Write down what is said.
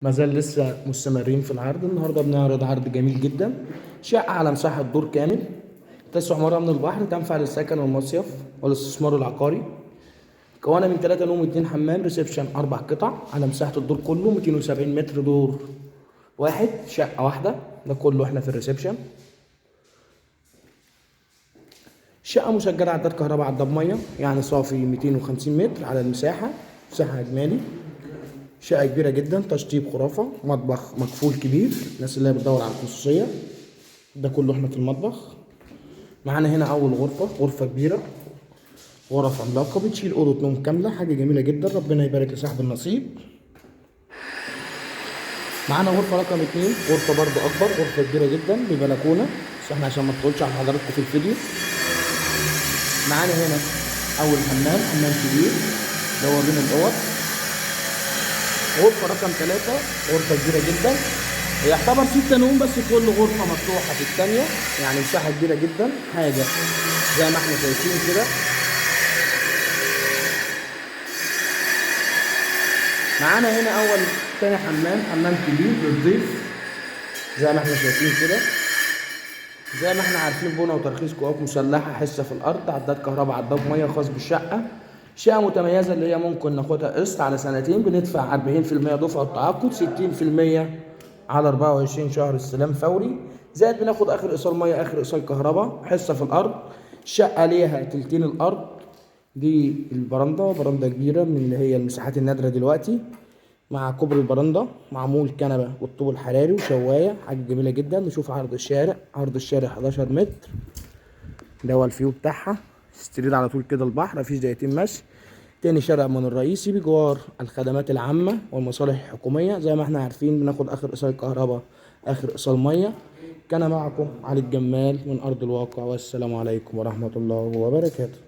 ما زال لسه مستمرين في العرض. النهارده بنعرض عرض جميل جدا، شقة على مساحة دور كامل، تسع عمارة من البحر، تنفع للسكن والمصيف والاستثمار العقاري. مكونة من 3 نوم و2 حمام، ريسبشن 4 قطع على مساحة الدور كله 270 متر، دور واحد، شقة واحدة. ده كله احنا في الريسبشن. شقة مسجلة عداد كهرباء عداد مية، يعني صافي 250 متر على المساحة، مساحة إجمالي. شقة كبيرة جدا، تشطيب خرافة، مطبخ مقفول كبير، الناس اللي هي بتدور على الخصوصية. ده كله احنا في المطبخ. معانا هنا أول غرفة، غرفة كبيرة، غرف عملاقة بتشيل أوضة نوم كاملة، حاجة جميلة جدا، ربنا يبارك لصاحب النصيب. معانا غرفة رقم 2، غرفة برضو أكبر، غرفة كبيرة جدا ببلكونة، بس احنا عشان ما تطولش على حضراتكم في الفيديو. معانا هنا أول حمام، حمام كبير اللي هو بين الأوض. غرفة رقم 3، غرفة كبيرة جدا، يعتبر 6 نوم، بس كل غرفة مفتوحة في الثانية، يعني مساحة كبيرة جدا، حاجة زي ما احنا شايفين كده. معانا هنا أول تاني حمام، حمام كبير للضيف زي ما احنا شايفين كده. زي ما احنا عارفين، بنا وترخيص قوات مسلحة، حصة في الأرض، عداد كهرباء عداد مية خاص بالشقة. شقة متميزة اللي هي ممكن ناخدها قسط على سنتين، بندفع 40% دفعة التعاقد، 60% على 24 شهر استلام فوري، زائد بناخد آخر إيصال مية آخر إيصال كهرباء، حصة في الأرض. الشقة ليها تلتين الأرض. دي البرندة، برندة كبيرة من اللي هي المساحات النادرة دلوقتي، مع كوبري البرندة، معمول كنبة والطوب الحراري وشواية، حاجة جميلة جدا. نشوف عرض الشارع، عرض الشارع 11 متر، ده هو الفيو بتاعها، ستريت على طول كده البحر، مفيش دقيقتين مشي. تاني شارع من الرئيسي بجوار الخدمات العامة والمصالح الحكومية. زي ما احنا عارفين بناخد آخر إيصال كهرباء آخر إيصال مية. كان معكم علي الجمال من أرض الواقع، والسلام عليكم ورحمة الله وبركاته.